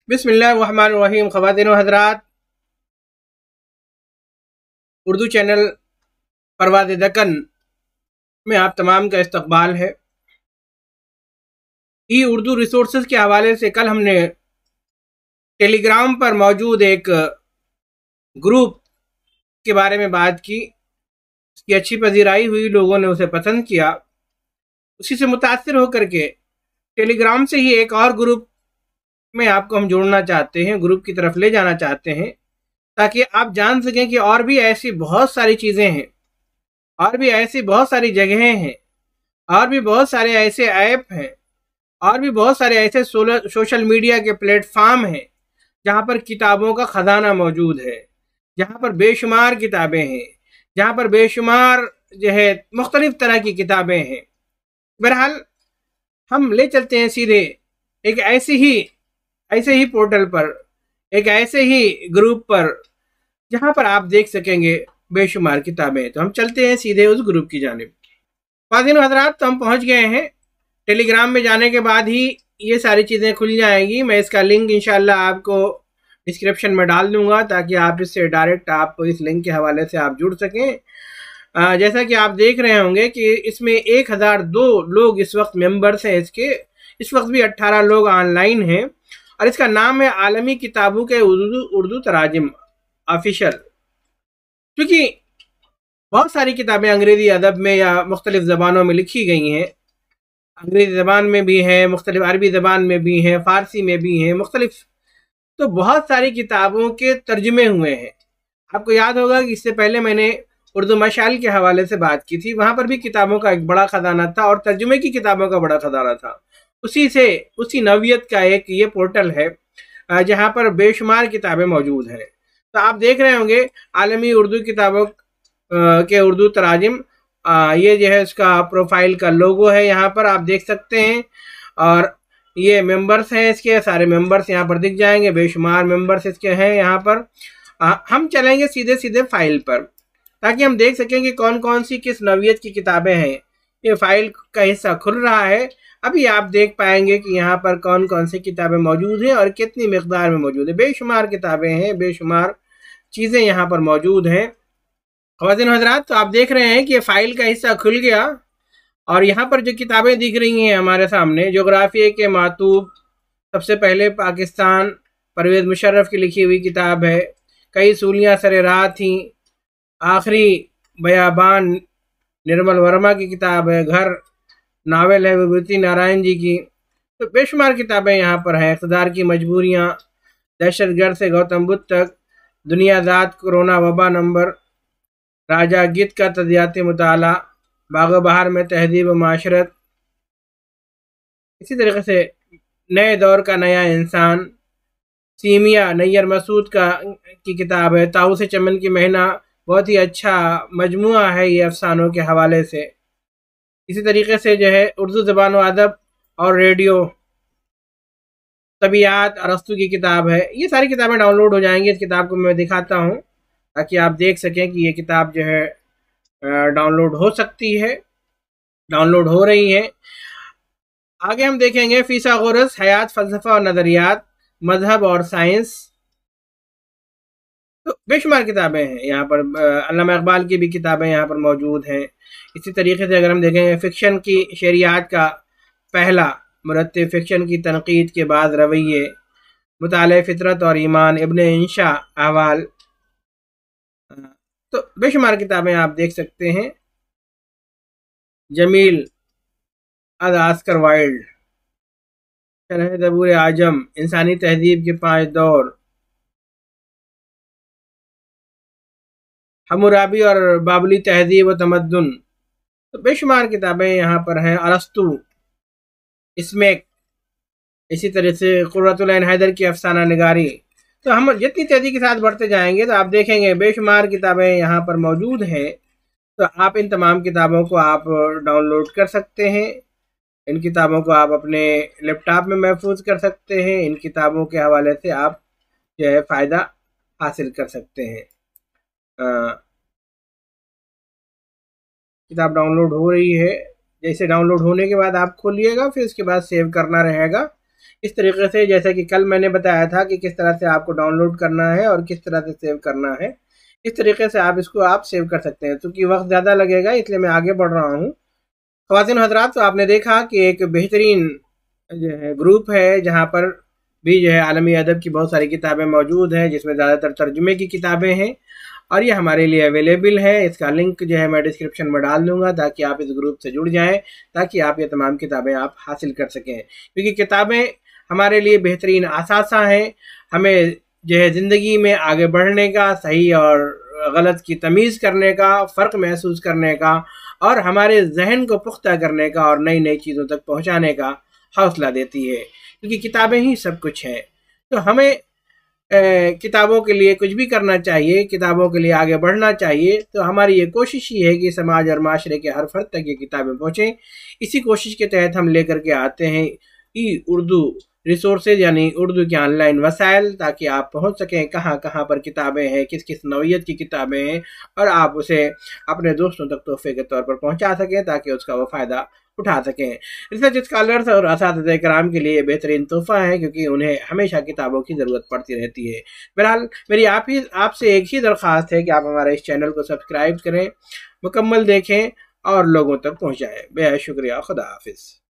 बिस्मिल्लाहिर्रहमानिर्रहीम। ख़वातीन व हज़रात, उर्दू चैनल परवाज़ दक्कन में आप तमाम का इस्तकबाल है। ई उर्दू रिसोर्सेज के हवाले से कल हमने टेलीग्राम पर मौजूद एक ग्रुप के बारे में बात की। उसकी अच्छी पजीराई हुई, लोगों ने उसे पसंद किया। उसी से मुतासिर होकर के टेलीग्राम से ही एक और ग्रुप में आपको हम जोड़ना चाहते हैं, ग्रुप की तरफ ले जाना चाहते हैं, ताकि आप जान सकें कि और भी ऐसी बहुत सारी चीज़ें हैं, और भी ऐसी बहुत सारी जगहें हैं, और भी बहुत सारे ऐसे ऐप हैं, और भी बहुत सारे ऐसे सोशल मीडिया के प्लेटफॉर्म हैं जहाँ पर किताबों का ख़जाना मौजूद है, जहाँ पर बेशुमार किताबें हैं, जहाँ पर बेशुमार जो है मुख्तलिफ़ तरह की किताबें हैं। बहरहाल हम ले चलते हैं सीधे एक ऐसे ही पोर्टल पर, एक ऐसे ही ग्रुप पर जहाँ पर आप देख सकेंगे बेशुमार किताबें। तो हम चलते हैं सीधे उस ग्रुप की जानिब। ख़वातीन हज़रात, तो हम पहुँच गए हैं। टेलीग्राम में जाने के बाद ही ये सारी चीज़ें खुल जाएंगी। मैं इसका लिंक इंशाल्लाह आपको डिस्क्रिप्शन में डाल दूंगा, ताकि आप इससे डायरेक्ट आप इस लिंक के हवाले से आप जुड़ सकें। जैसा कि आप देख रहे होंगे कि इसमें 1002 लोग इस वक्त मेंबर्स हैं। इस वक्त भी 18 लोग ऑनलाइन हैं, और इसका नाम है आलमी किताबों के उर्दू तराजिम ऑफिशियल। क्योंकि बहुत सारी किताबें अंग्रेज़ी अदब में या मुख्तलिफ़ ज़बानों में लिखी गई हैं। अंग्रेज़ी ज़बान में भी है, मुख्तलिफ़ अरबी ज़बान में भी हैं, फ़ारसी में भी हैं, मुख्तलिफ़। तो बहुत सारी किताबों के तर्जुमे हुए हैं। आपको याद होगा कि इससे पहले मैंने उर्दू मशाइल के हवाले से बात की थी। वहाँ पर भी किताबों का एक बड़ा ख़जाना था, और तर्जुमे की किताबों का बड़ा ख़जाना था। उसी नौइयत का एक ये पोर्टल है जहाँ पर बेशुमार किताबें मौजूद हैं। तो आप देख रहे होंगे आलमी उर्दू किताबों के उर्दू तराजिम, ये जो है इसका प्रोफाइल का लोगो है, यहाँ पर आप देख सकते हैं। और ये मेंबर्स हैं, इसके सारे मेंबर्स यहाँ पर दिख जाएंगे, बेशुमार मेंबर्स इसके हैं यहाँ पर। हम चलेंगे सीधे सीधे फाइल पर, ताकि हम देख सकें कि कौन कौन सी किस नौइयत की किताबें हैं। ये फाइल का हिस्सा खुल रहा है। अभी आप देख पाएंगे कि यहाँ पर कौन कौन सी किताबें मौजूद हैं और कितनी मिकदार में मौजूद है। बेशुमार किताबें हैं, बेशुमार चीज़ें यहाँ पर मौजूद हैं। ख़वातीन हज़रात, तो आप देख रहे हैं कि ये फाइल का हिस्सा खुल गया, और यहाँ पर जो किताबें दिख रही हैं हमारे सामने, जोग्राफिया के मातूब सबसे पहले पाकिस्तान, परवेज़ मुशर्रफ की लिखी हुई किताब है। कई सूलियाँ सरे राह थी, आखिरी बयाबान निर्मल वर्मा की किताब है। घर नावल है विभूति नारायण जी की। तो बेशुमार किताबें यहाँ पर हैं। इक़्तिदार की मजबूरियाँ, दहशतगर्द से गौतम बुद्ध तक, दुनियादात, कोरोना वबा नंबर, राजा गिद्ध का तजियाती मुताला, बाग़ बहार में तहजीब व माशरत, इसी तरीके से नए दौर का नया इंसान, सीमिया नैयर मसूद की किताब है। ताऊस चमन की महीना, बहुत ही अच्छा मजमुआ है ये अफसानों के हवाले से। इसी तरीके से जो है उर्दू ज़बान व अदब और रेडियो, तबीयात, अरस्तू की किताब है। ये सारी किताबें डाउनलोड हो जाएंगी। इस किताब को मैं दिखाता हूँ, ताकि आप देख सकें कि ये किताब जो है डाउनलोड हो सकती है, डाउनलोड हो रही है। आगे हम देखेंगे फ़िसागोरस, हयात, फ़लसफ़ा और नज़रियात, मजहब और साइंस। तो बेशुमार किताबें हैं यहाँ पर। अल्लामा इक़बाल की भी किताबें यहाँ पर मौजूद हैं। इसी तरीके से अगर हम देखेंगे फ़िक्शन की शरियात का पहला मुरत्तिब, फ़िक्शन की तनक़ीद के बाद रवैये, मुताले फ़ितरत और ईमान, इब्ने इंशा अहवाल। तो बेशुमार किताबें आप देख सकते हैं। जमील अद आस्कर वाइल्ड, शरह ज़बूर आजम, इंसानी तहजीब के 5 दौर, हम्मुराबी और बाबली तहजीब व तमद्दुन। तो बेशुमार किताबें यहाँ पर हैं। अरस्तू, इसमें इसी तरह से क़ुर्रतुल ऐन हैदर की अफसाना निगारी। तो हम जितनी तेज़ी के साथ बढ़ते जाएंगे तो आप देखेंगे बेशुमार किताबें यहाँ पर मौजूद हैं। तो आप इन तमाम किताबों को आप डाउनलोड कर सकते हैं। इन किताबों को आप अपने लैपटॉप में महफूज कर सकते हैं। इन किताबों के हवाले से आप जो है फ़ायदा हासिल कर सकते हैं। किताब डाउनलोड हो रही है। जैसे डाउनलोड होने के बाद आप खोलिएगा, फिर उसके बाद सेव करना रहेगा। इस तरीके से, जैसा कि कल मैंने बताया था कि किस तरह से आपको डाउनलोड करना है और किस तरह से सेव करना है, इस तरीके से आप इसको सेव कर सकते हैं। क्योंकि वक्त ज़्यादा लगेगा इसलिए मैं आगे बढ़ रहा हूँ। ख़वातीन हज़रात, तो आपने देखा कि एक बेहतरीन जो है ग्रुप है जहाँ पर भी जो है आलमी अदब की बहुत सारी किताबें मौजूद हैं, जिसमें ज़्यादातर तर्जुमे की किताबें हैं और ये हमारे लिए अवेलेबल है। इसका लिंक जो है मैं डिस्क्रिप्शन में डाल दूंगा ताकि आप इस ग्रुप से जुड़ जाएं, ताकि आप ये तमाम किताबें आप हासिल कर सकें। क्योंकि किताबें हमारे लिए बेहतरीन असासा हैं, हमें जो है ज़िंदगी में आगे बढ़ने का, सही और गलत की तमीज़ करने का, फ़र्क महसूस करने का और हमारे जहन को पुख्ता करने का और नई नई चीज़ों तक पहुँचाने का हौसला देती है। क्योंकि किताबें ही सब कुछ हैं। तो हमें किताबों के लिए कुछ भी करना चाहिए, किताबों के लिए आगे बढ़ना चाहिए। तो हमारी ये कोशिश ही है कि समाज और माशरे के हर फर्द तक ये किताबें पहुँचें। इसी कोशिश के तहत हम लेकर के आते हैं ई उर्दू रिसोर्सेज, यानी उर्दू के ऑनलाइन वसाइल, ताकि आप पहुंच सकें कहाँ कहाँ पर किताबें हैं, किस किस नौइयत की किताबें हैं और आप उसे अपने दोस्तों तक तोहफे के तौर पर पहुंचा सकें ताकि उसका वो फ़ायदा उठा सकें। रिसर्च स्कॉलर्स और असातिज़े कराम के लिए बेहतरीन तोहफ़ा है, क्योंकि उन्हें हमेशा किताबों की ज़रूरत पड़ती रहती है। बहरहाल मेरी आपसे एक ही दरख्वास्त है कि आप हमारे इस चैनल को सब्सक्राइब करें, मुकम्मल देखें और लोगों तक पहुँचाएँ। बेहद शुक्रिया। खुदा हाफिज़।